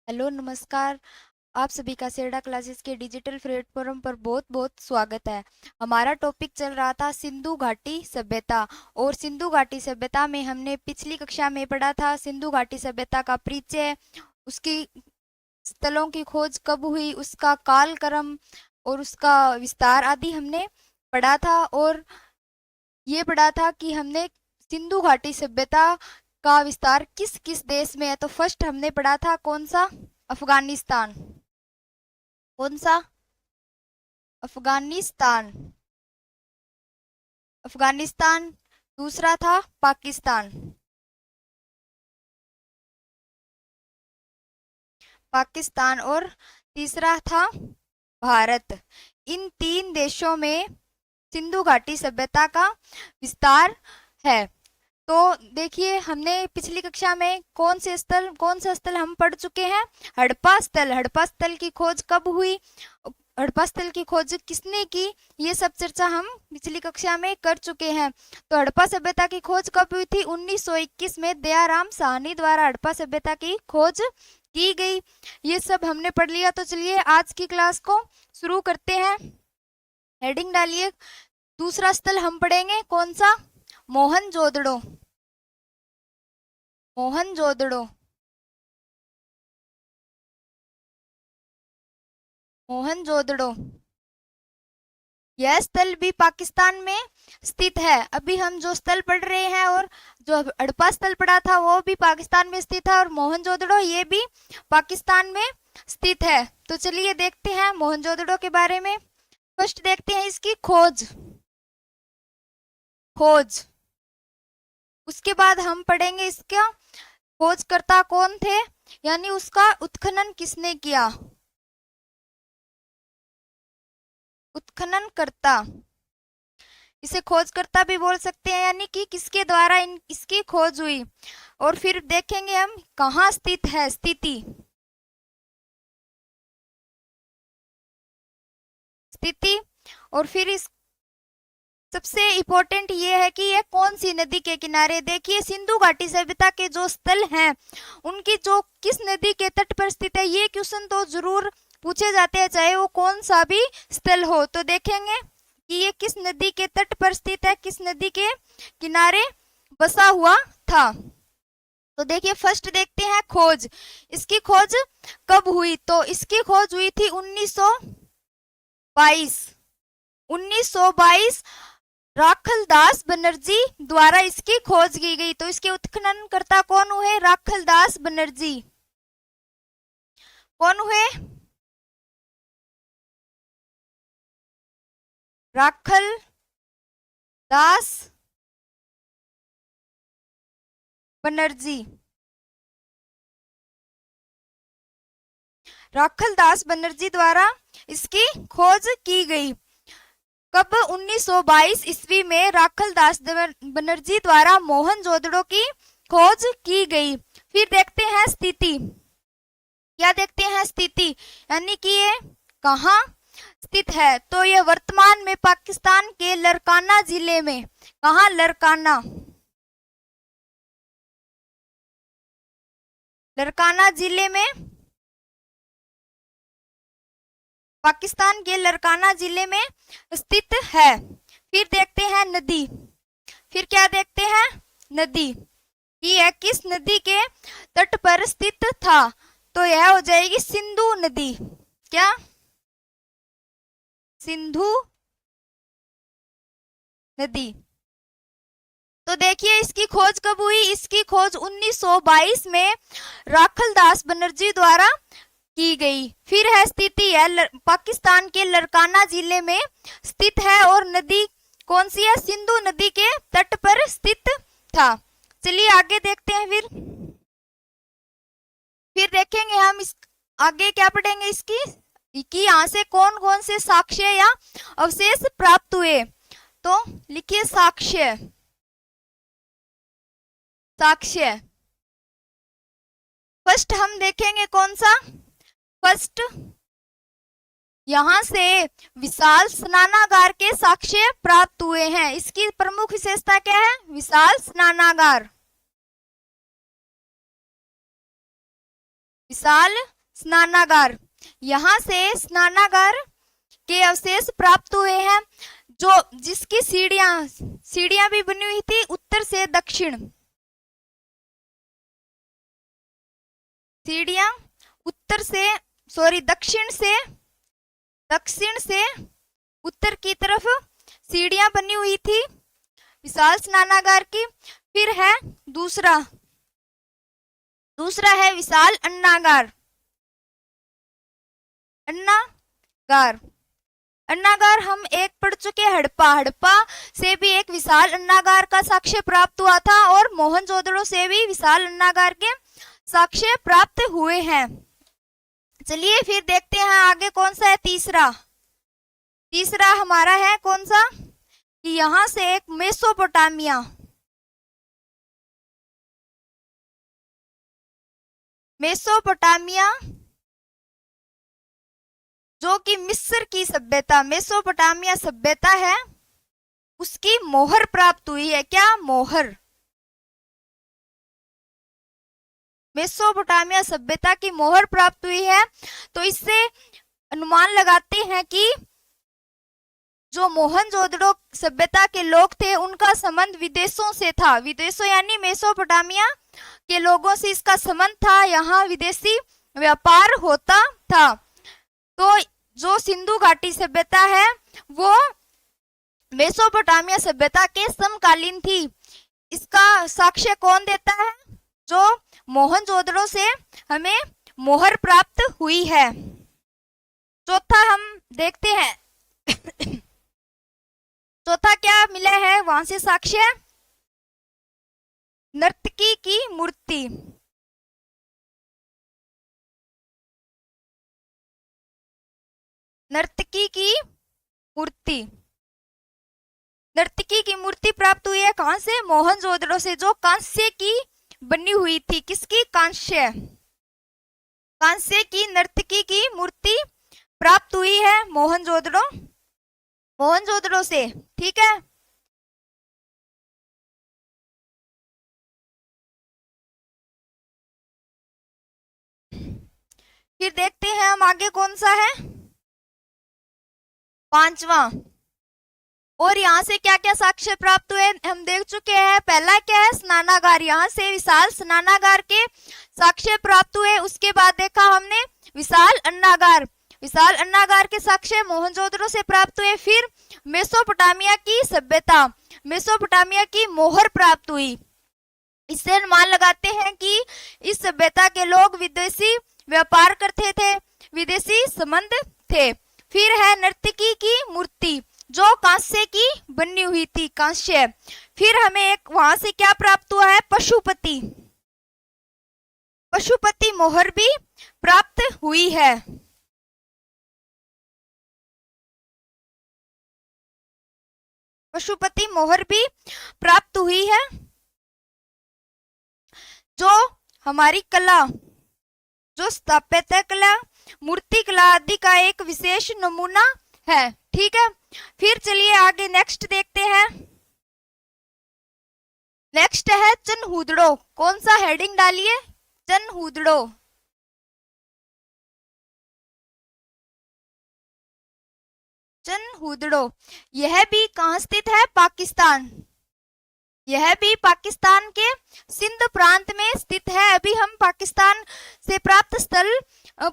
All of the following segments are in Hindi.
हेलो नमस्कार। आप सभी का सेडा क्लासेस के डिजिटल प्लेटफॉर्म पर बहुत बहुत स्वागत है। हमारा टॉपिक चल रहा था सिंधु घाटी सभ्यता। और सिंधु घाटी सभ्यता में हमने पिछली कक्षा में पढ़ा था सिंधु घाटी सभ्यता का परिचय, उसकी स्थलों की खोज कब हुई, उसका कालक्रम और उसका विस्तार आदि हमने पढ़ा था। और ये पढ़ा था कि हमने सिंधु घाटी सभ्यता का विस्तार किस किस देश में है। तो फर्स्ट हमने पढ़ा था कौन सा? अफगानिस्तान। कौन सा? अफगानिस्तान। अफगानिस्तान। दूसरा था पाकिस्तान। पाकिस्तान। और तीसरा था भारत। इन तीन देशों में सिंधु घाटी सभ्यता का विस्तार है। तो देखिए, हमने पिछली कक्षा में कौन सा स्थल हम पढ़ चुके हैं? हड़प्पा स्थल। हड़प्पा स्थल की खोज कब हुई, हड़प्पा स्थल की खोज किसने की, ये सब चर्चा हम पिछली कक्षा में कर चुके हैं। तो हड़प्पा सभ्यता की खोज कब हुई थी? 1921 में दयाराम साहनी द्वारा हड़प्पा सभ्यता की खोज की गई। ये सब हमने पढ़ लिया। तो चलिए आज की क्लास को शुरू करते हैं। हेडिंग डालिए। दूसरा स्थल हम पढ़ेंगे कौन सा? मोहनजोदड़ो। मोहनजोदड़ो। मोहनजोदड़ो। यह स्थल भी पाकिस्तान में स्थित है। अभी हम जो स्थल पढ़ रहे हैं और जो हड़प्पा स्थल पढ़ा था वो भी पाकिस्तान में स्थित है, और मोहनजोदड़ो ये भी पाकिस्तान में स्थित है। तो चलिए देखते हैं मोहनजोदड़ो के बारे में। फर्स्ट देखते हैं इसकी खोज। खोज। उसके बाद हम पढ़ेंगे इसका खोजकर्ता कौन थे, यानी उसका उत्खनन किसने किया। उत्खननकर्ता। इसे खोजकर्ता भी बोल सकते हैं, यानी कि किसके द्वारा इसकी खोज हुई। और फिर देखेंगे हम कहाँ स्थित है। स्थिति। स्थिति। और फिर इस सबसे इम्पोर्टेंट ये है कि ये कौन सी नदी के किनारे। देखिए, सिंधु घाटी सभ्यता के जो स्थल हैं उनकी जो किस नदी के तट पर स्थित है, ये क्वेश्चन तो जरूर पूछे जाते हैं, चाहे वो कौन सा भी स्थल हो। तो देखेंगे कि ये किस नदी के तट पर स्थित है, किस नदी के किनारे बसा हुआ था। तो देखिए, फर्स्ट देखते हैं खोज। इसकी खोज कब हुई? तो इसकी खोज हुई थी 1922। 1922 राखलदास बनर्जी द्वारा इसकी खोज की गई। तो इसके उत्खननकर्ता कौन हुए? राखलदास बनर्जी। कौन हुए? राखलदास बनर्जी। राखलदास बनर्जी द्वारा इसकी खोज की गई। कब? 1922 ईस्वी में राखलदास बनर्जी द्वारा मोहनजोदड़ो की खोज की गई। फिर देखते हैं स्थिति। क्या देखते हैं? स्थिति, यानी कि ये कहाँ स्थित है। तो ये वर्तमान में पाकिस्तान के लरकाना जिले में। कहाँ? लरकाना। लरकाना जिले में, पाकिस्तान के लरकाना जिले में स्थित है। फिर देखते हैं नदी। फिर क्या देखते हैं? नदी कि यह किस नदी के तट पर स्थित था। तो यह हो जाएगी सिंधु नदी। क्या? सिंधु नदी। तो देखिए, इसकी खोज कब हुई? इसकी खोज 1922 में राखलदास बनर्जी द्वारा की गई। फिर है स्थिति है पाकिस्तान के लरकाना जिले में स्थित है, और नदी कौन सी है? सिंधु नदी के तट पर स्थित था। चलिए आगे देखते हैं। फिर देखेंगे हम इस आगे क्या पढ़ेंगे इसकी कि यहाँ से कौन कौन से साक्ष्य या अवशेष प्राप्त हुए। तो लिखिए साक्ष्य। साक्ष्य। फर्स्ट हम देखेंगे कौन सा? फर्स्ट यहां से विशाल स्नानागार के साक्ष्य प्राप्त हुए हैं। इसकी प्रमुख विशेषता क्या है? विशाल स्नानागार। विशाल स्नानागार, यहाँ से स्नानागार के अवशेष प्राप्त हुए हैं, जो जिसकी सीढ़ियां भी बनी हुई थी उत्तर से दक्षिण। सीढ़ियां उत्तर से दक्षिण से उत्तर की तरफ सीढ़ियां बनी हुई थी विशाल स्नानागार की। फिर है दूसरा है विशाल अन्नागार। अन्नागार हम एक पढ़ चुके, हड़प्पा से भी एक विशाल अन्नागार का साक्ष्य प्राप्त हुआ था, और मोहनजोदड़ो से भी विशाल अन्नागार के साक्ष्य प्राप्त हुए हैं। चलिए फिर देखते हैं आगे कौन सा है। तीसरा हमारा है कौन सा, कि यहां से एक मेसोपोटामिया जो कि मिस्र की सभ्यता, मेसोपोटामिया सभ्यता है, उसकी मोहर प्राप्त हुई है। क्या मोहर? मेसोपोटामिया सभ्यता की मोहर प्राप्त हुई है। तो इससे अनुमान लगाते हैं कि जो मोहनजोदड़ो सभ्यता के लोग थे उनका संबंध विदेशों से था। विदेशों यानी मेसोपोटामिया के लोगों से इसका संबंध था, यहाँ विदेशी व्यापार होता था। तो जो सिंधु घाटी सभ्यता है वो मेसोपोटामिया सभ्यता के समकालीन थी। इसका साक्ष्य कौन देता है? जो मोहनजोदड़ो से हमें मोहर प्राप्त हुई है। चौथा हम देखते हैं चौथा क्या मिला है वहां से साक्ष्य? नर्तकी की मूर्ति। नर्तकी की मूर्ति प्राप्त हुई है कहां से? मोहनजोदड़ो से, जो कांस्य की बनी हुई थी। किसकी? कांस्य की नर्तकी की मूर्ति प्राप्त हुई है मोहनजोदड़ो से। ठीक है, फिर देखते हैं हम आगे कौन सा है, पांचवा। और यहाँ से क्या क्या साक्ष्य प्राप्त हुए हम देख चुके हैं। पहला क्या है? स्नानागार। यहाँ से विशाल स्नानागार के साक्ष्य प्राप्त हुए। उसके बाद देखा हमने विशाल अन्नागार के साक्ष्य मोहनजोदड़ो से प्राप्त हुए। फिर मेसोपोटामिया की सभ्यता, मेसोपोटामिया की मोहर प्राप्त हुई। इससे अनुमान लगाते हैं कि इस सभ्यता के लोग विदेशी व्यापार करते थे, विदेशी संबंध थे। फिर है नर्तकी की मूर्ति जो कांस्य की बनी हुई थी, कांस्य। फिर हमें एक वहां से क्या प्राप्त हुआ है? पशुपति मोहर भी प्राप्त हुई है। पशुपति मोहर भी प्राप्त हुई है, जो हमारी कला, जो स्थापत्य कला, मूर्ति कला आदि का एक विशेष नमूना है। ठीक है, फिर चलिए आगे नेक्स्ट देखते हैं। नेक्स्ट है चनहूदड़ो। कौन सा हेडिंग डालिए? चनहूदड़ो। यह भी कहां स्थित है? पाकिस्तान। यह भी पाकिस्तान के सिंध प्रांत में स्थित है। अभी हम पाकिस्तान से प्राप्त स्थल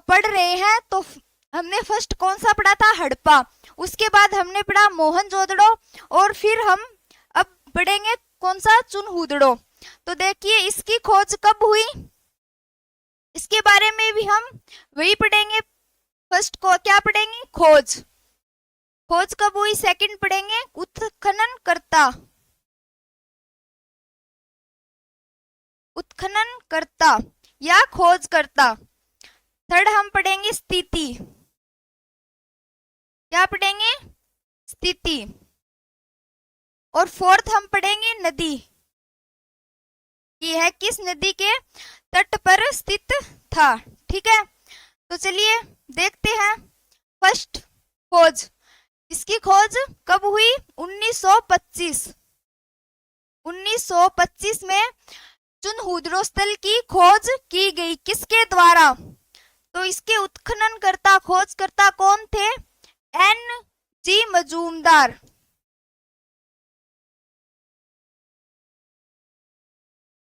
पढ़ रहे हैं। तो हमने फर्स्ट कौन सा पढ़ा था? हड़प्पा। उसके बाद हमने पढ़ा मोहनजोदड़ो, और फिर हम अब पढ़ेंगे कौन सा? चुनहूदड़ो। तो देखिए इसकी खोज कब हुई, इसके बारे में भी हम वही पढ़ेंगे। फर्स्ट को क्या पढ़ेंगे? खोज कब हुई। सेकंड पढ़ेंगे उत्खनन करता या खोज करता। थर्ड हम पढ़ेंगे स्थिति। क्या पढ़ेंगे? स्थिति। और फोर्थ हम पढ़ेंगे नदी। यह किस नदी के तट पर स्थित था। ठीक है, तो चलिए देखते हैं। फर्स्ट खोज, इसकी खोज कब हुई? 1925 में चुनहूदड़ो स्थल की खोज की गई। किसके द्वारा? तो इसके उत्खननकर्ता खोजकर्ता कौन थे? N.G. मजूमदार।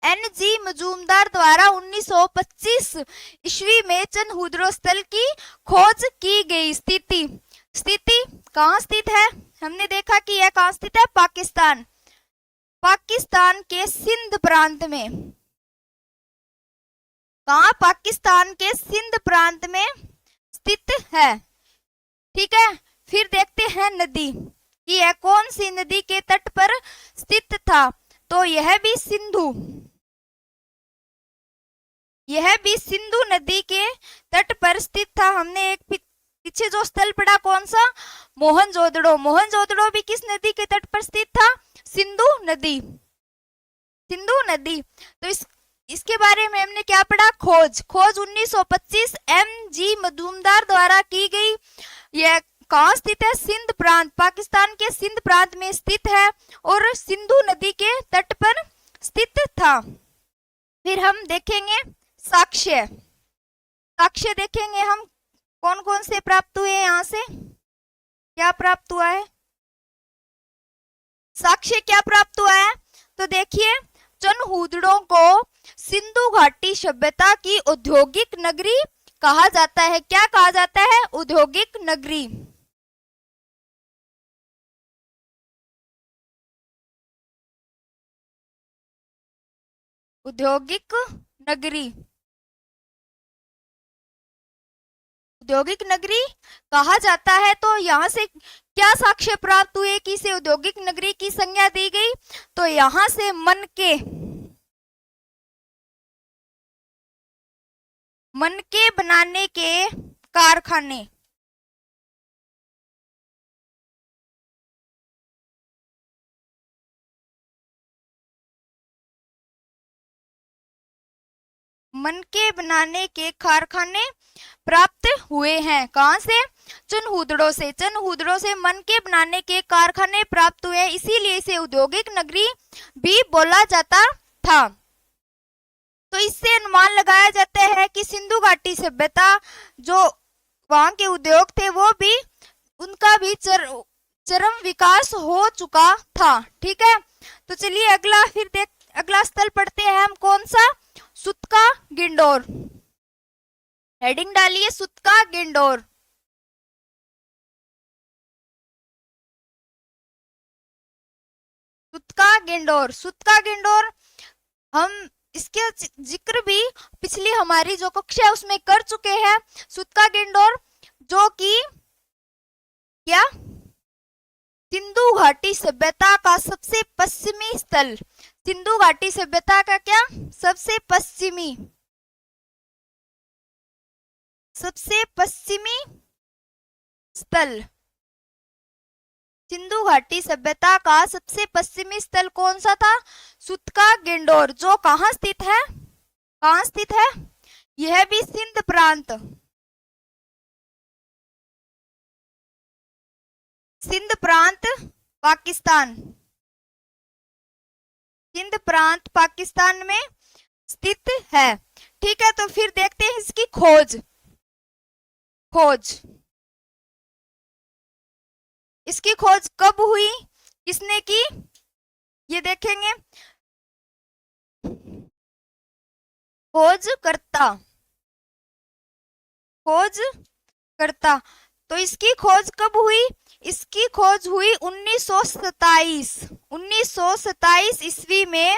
N.G. मजूमदार द्वारा 1925 ईस्वी में चनहूदरो स्थल की खोज की गई। स्थिति कहाँ स्थित है? हमने देखा कि यह कहाँ स्थित है? पाकिस्तान के सिंध प्रांत में। कहाँ? पाकिस्तान के सिंध प्रांत में स्थित है। ठीक है, फिर देखते हैं नदी कि यह कौन सी नदी के तट पर स्थित था। तो यह भी सिंधु नदी के तट पर स्थित था। हमने एक पीछे जो स्थल पड़ा कौन सा? मोहनजोदड़ो भी किस नदी के तट पर स्थित था? सिंधु नदी। तो इसके बारे में हमने क्या पढ़ा? खोज 1925 M.G. मजूमदार द्वारा की गई। यह कहाँ स्थित है? सिंध प्रांत, पाकिस्तान के सिंध प्रांत में स्थित है और सिंधु नदी के तट पर स्थित था। फिर हम देखेंगे साक्ष्य देखेंगे हम कौन कौन से प्राप्त हुए। यहाँ से क्या प्राप्त हुआ है? साक्ष्य क्या प्राप्त हुआ है? तो देखिए, चनहूदड़ों को सिंधु घाटी सभ्यता की औद्योगिक नगरी कहा जाता है। क्या कहा जाता है? औद्योगिक नगरी। औद्योगिक नगरी कहा जाता है। तो यहाँ से क्या साक्ष्य प्राप्त हुए कि इसे औद्योगिक नगरी की संज्ञा दी गई? तो यहाँ से मनके बनाने के कारखाने, प्राप्त हुए हैं। कहां से? चनहूदड़ों से मनके बनाने के कारखाने प्राप्त हुए, इसीलिए इसे औद्योगिक नगरी भी बोला जाता था। तो इससे अनुमान लगाया जाता है कि सिंधु घाटी सभ्यता जो वहां के उद्योग थे वो भी उनका भी चरम विकास हो चुका था। ठीक है, तो चलिए अगला स्थल पढ़ते हैं हम। कौन सा? सुतका गिंडोर। हेडिंग डालिए सुतका गिंडोर। सुतका गिंडोर हम इसके जिक्र भी पिछली हमारी जो कक्षा है उसमें कर चुके हैं। सुतका गिंडोर जो कि क्या? सिंधु घाटी सभ्यता का सबसे पश्चिमी स्थल। सिंधु घाटी सभ्यता का क्या? सबसे पश्चिमी स्थल। सिंधु घाटी सभ्यता का सबसे पश्चिमी स्थल कौन सा था? सुतका गिंडोर, जो कहाँ स्थित है? यह भी सिंध प्रांत, पाकिस्तान में स्थित है। ठीक है, तो फिर देखते हैं इसकी खोज। इसकी खोज कब हुई? किसने की? ये देखेंगे। खोजकर्ता। तो इसकी खोज कब हुई? इसकी खोज हुई 1927 ईस्वी में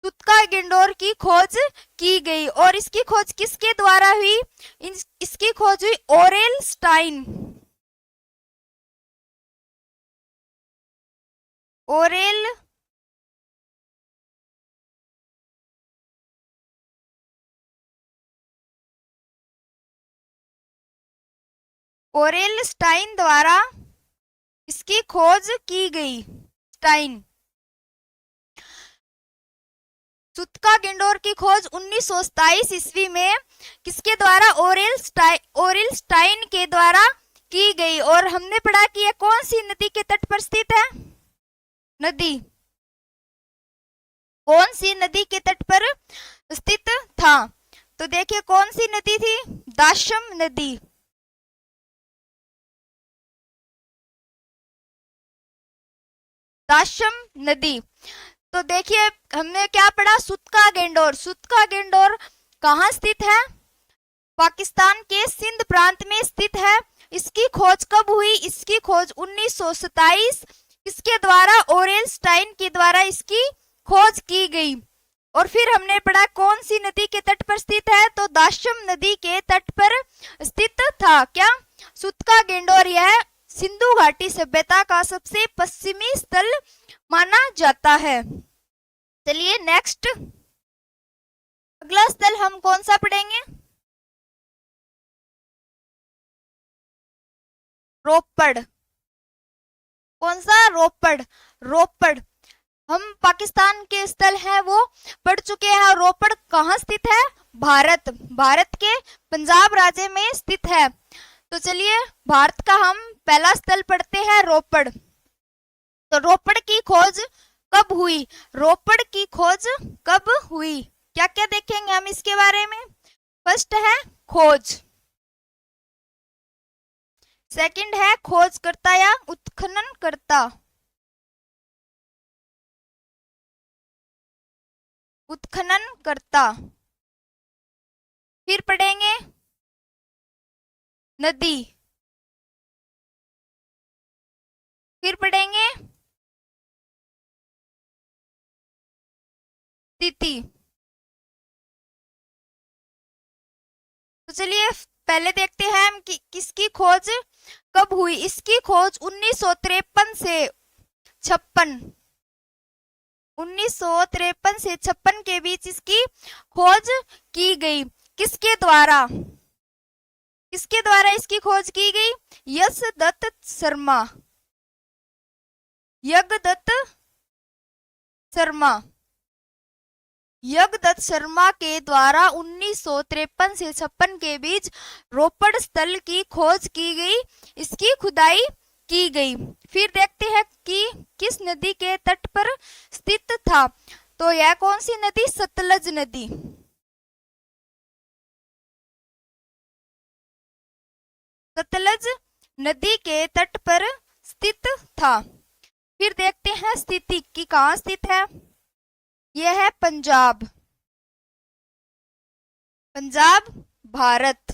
सुतका गिंडोर की खोज की गई। और इसकी खोज किसके द्वारा हुई? इसकी खोज हुई ओरेल स्टाइन द्वारा इसकी खोज की गई। सुतका गिंडोर की खोज 1927 ईस्वी में किसके द्वारा? ओरेल स्टाइन के द्वारा की गई। और हमने पढ़ा कि यह कौन सी नदी के तट पर स्थित है? कौन सी नदी के तट पर स्थित था? तो देखिए कौन सी नदी थी, दाशम नदी। दाशम नदी। तो देखिए हमने क्या पढ़ा, सुतका गेंडोर। सुतका गेंडोर कहाँ स्थित है, पाकिस्तान के सिंध प्रांत में स्थित है। इसकी खोज कब हुई, इसकी खोज 1927 किसके द्वारा, ओरेलस्टाइन के द्वारा इसकी खोज की गई। और फिर हमने पढ़ा कौन सी नदी के तट पर स्थित है, तो दाशम नदी के तट पर स्थित था क्या, सुतका गेंडोर। यह सिंधु घाटी सभ्यता का सबसे पश्चिमी स्थल माना जाता है। चलिए नेक्स्ट, अगला स्थल हम कौन सा पढ़ेंगे, रोपड़। कौन सा, रोपड़। रोपड़ हम पाकिस्तान के स्थल है वो पढ़ चुके हैं। रोपड़ कहाँ स्थित है, भारत। भारत के पंजाब राज्य में स्थित है। तो चलिए भारत का हम पहला स्थल पढ़ते हैं, रोपड़। तो रोपड़ की खोज कब हुई, रोपड़ की खोज कब हुई, क्या क्या देखेंगे हम इसके बारे में। फर्स्ट है खोज, सेकंड है खोजकर्ता या उत्खनन करता, उत्खनन करता। फिर पढ़ेंगे नदी, फिर पढ़ेंगे स्थिति। तो चलिए पहले देखते हैं हम कि किसकी खोज कब हुई। इसकी खोज 1953 से 56, 1953 से 56 के बीच इसकी खोज की गई। किसके द्वारा, किसके द्वारा इसकी खोज की गई, यशदत्त शर्मा, यज्ञदत्त शर्मा। यज्ञदत्त शर्मा के द्वारा 1953 से 56 के बीच रोपड़ स्थल की खोज की गई, इसकी खुदाई की गई। फिर देखते हैं कि किस नदी के तट पर स्थित था। तो यह कौन सी नदी, सतलज नदी। सतलज नदी के तट पर स्थित था। फिर देखते हैं स्थिति की कहाँ स्थित है, यह है पंजाब, पंजाब भारत।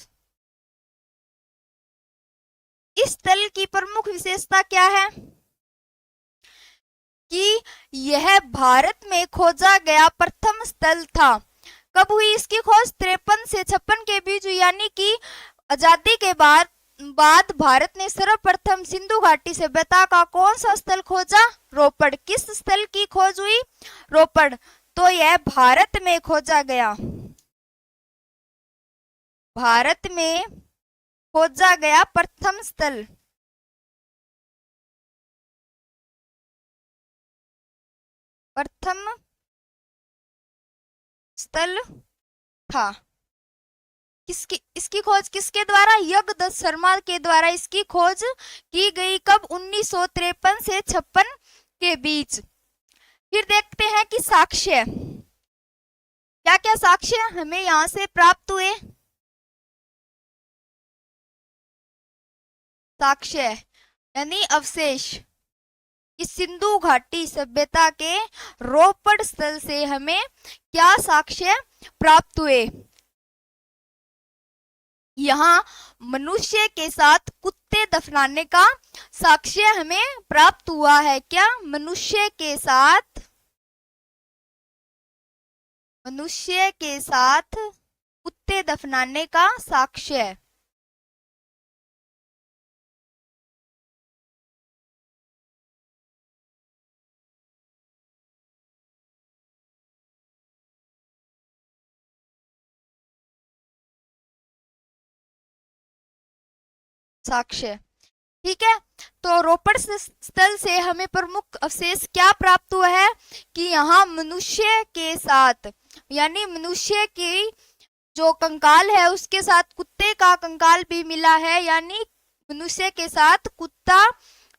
इस स्थल की प्रमुख विशेषता क्या है कि यह भारत में खोजा गया प्रथम स्थल था। कब हुई इसकी खोज, 53 से 56 के बीच, यानी कि आजादी के बाद भारत ने सर्वप्रथम सिंधु घाटी सभ्यता का कौन सा स्थल खोजा, रोपड़। किस स्थल की खोज हुई, रोपड़। तो यह भारत में खोजा गया, भारत में खोजा गया प्रथम स्थल। प्रथम स्थल था। किसकी, इसकी खोज किसके द्वारा, यज्ञदत्त शर्मा के द्वारा इसकी खोज की गई। कब, 1953 से 56 के बीच। फिर देखते हैं कि साक्ष्य, क्या क्या साक्ष्य हमें यहां से प्राप्त हुए। साक्ष्य यानी अवशेष, इस सिंधु घाटी सभ्यता के रोपड़ स्थल से हमें क्या साक्ष्य प्राप्त हुए। यहाँ मनुष्य के साथ कुत्ते दफनाने का साक्ष्य हमें प्राप्त हुआ है। क्या, मनुष्य के साथ, मनुष्य के साथ कुत्ते दफनाने का साक्ष्य। साक्ष्य, ठीक है। तो रोपड़ स्थल से हमें प्रमुख अवशेष क्या प्राप्त हुआ है कि यहाँ मनुष्य के साथ, यानी मनुष्य की जो कंकाल है उसके साथ कुत्ते का कंकाल भी मिला है, यानी मनुष्य के साथ कुत्ता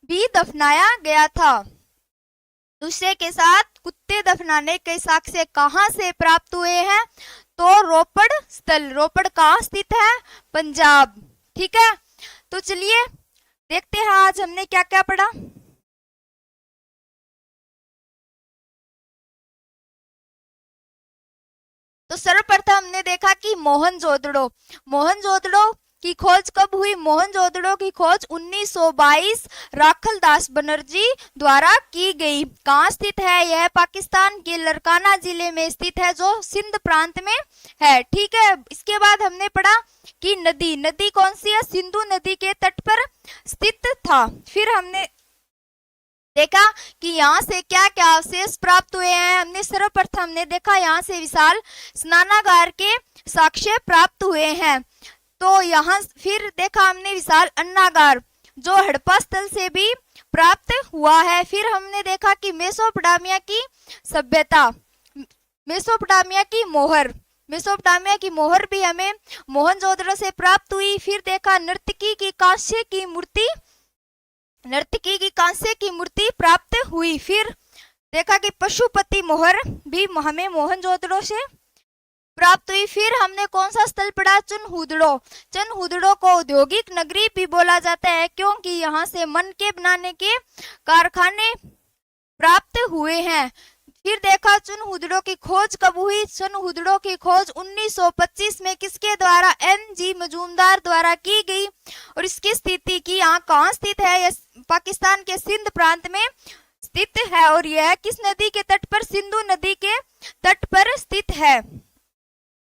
भी दफनाया गया था। मनुष्य के साथ कुत्ते दफनाने के साक्ष्य कहाँ से प्राप्त हुए हैं, तो रोपड़ स्थल, रोपड़ कहाँ स्थित है? पंजाब। ठीक है, तो चलिए देखते हैं आज हमने क्या क्या पढ़ा। तो सर्वप्रथम हमने देखा कि मोहनजोदड़ो, मोहनजोदड़ो की खोज कब हुई? मोहनजोदड़ो की खोज 1922 राखलदास बनर्जी द्वारा की गई। कहाँ स्थित है? यह पाकिस्तान के लरकाना जिले में स्थित है, जो सिंध प्रांत में है। ठीक है, इसके बाद हमने पढ़ा कि नदी, नदी कौन सी है? सिंधु नदी के तट पर स्थित था। फिर हमने देखा कि यहाँ से क्या क्या अवशेष प्राप्त हुए हैं। हमने सर्वप्रथम हमने देखा यहाँ से विशाल स्नानागार के साक्ष्य प्राप्त हुए हैं। तो यहाँ फिर देखा हमने विशाल अन्नागार जो हड़प्पा स्थल से भी प्राप्त हुआ है। फिर हमने देखा कि मेसोपोटामिया की सभ्यता, मेसोपोटामिया की मोहर, मेसोपोटामिया की मोहर भी हमें मोहनजोदड़ो से प्राप्त हुई। फिर देखा नर्तकी की कांस्य की मूर्ति, नर्तकी की कांस्य की मूर्ति प्राप्त हुई। फिर देखा कि पशुपति मोहर भी हमें मोहनजोदड़ो से प्राप्त हुई। फिर हमने कौन सा स्थल पढ़ा? चनहुदड़ो। चनहुदड़ो को औद्योगिक नगरी भी बोला जाता है, क्योंकि यहाँ से मनके बनाने के कारखाने प्राप्त हुए हैं। फिर देखा चनहुदड़ो की खोज कब हुई? चनहुदड़ो की खोज 1925 में किसके द्वारा? NG मजूमदार द्वारा की गई। और इसकी स्थिति की यहाँ कहाँ स्थित है? यह पाकिस्तान के सिंध प्रांत में स्थित है। और यह किस नदी के तट पर? सिंधु नदी के तट पर स्थित है।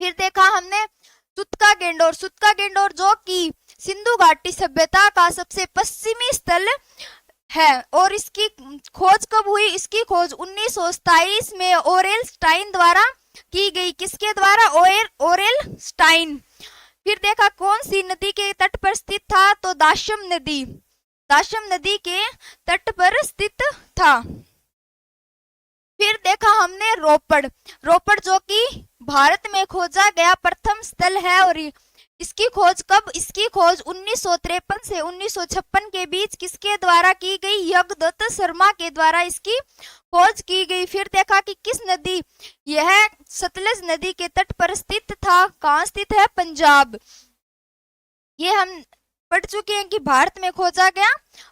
फिर देखा हमने सुतका गेंडोर, सुतका गेंडोर जो कि सिंधु घाटी सभ्यता का सबसे पश्चिमी स्थल है। और इसकी खोज कब हुई? इसकी खोज 1927 में ओरेल स्टाइन द्वारा की गई। किसके द्वारा? Aurel Stein. फिर देखा कौन सी नदी के तट पर स्थित था? तो दाशम नदी, दाशम नदी के तट पर स्थित था। फिर देखा हमने रोपड़, रोपड़ जो कि भारत में खोजा गया प्रथम स्थल है। और इसकी खोज कब? इसकी खोज 1953 से 1956 के बीच किसके द्वारा की गई? यज्ञदत्त शर्मा के द्वारा इसकी खोज की गई। फिर देखा कि किस नदी, यह सतलज नदी के तट पर स्थित था। कहाँ स्थित है? पंजाब। ये हम पढ़ चुके हैं कि भारत में खोजा गया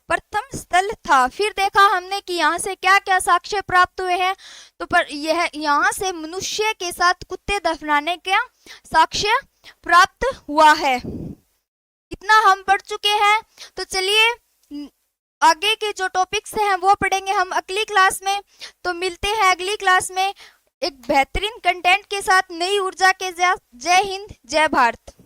प्रथम स्थल था। फिर देखा हमने कि यहाँ से क्या क्या साक्ष्य प्राप्त हुए हैं। तो पर यह यहाँ से मनुष्य के साथ कुत्ते दफनाने का साक्ष्य प्राप्त हुआ है। इतना हम पढ़ चुके हैं। तो चलिए आगे के जो टॉपिक्स हैं वो पढ़ेंगे हम अगली क्लास में। तो मिलते हैं अगली क्लास में एक बेहतरीन कंटेंट के साथ, नई ऊर्जा के। जय हिंद, जय भारत।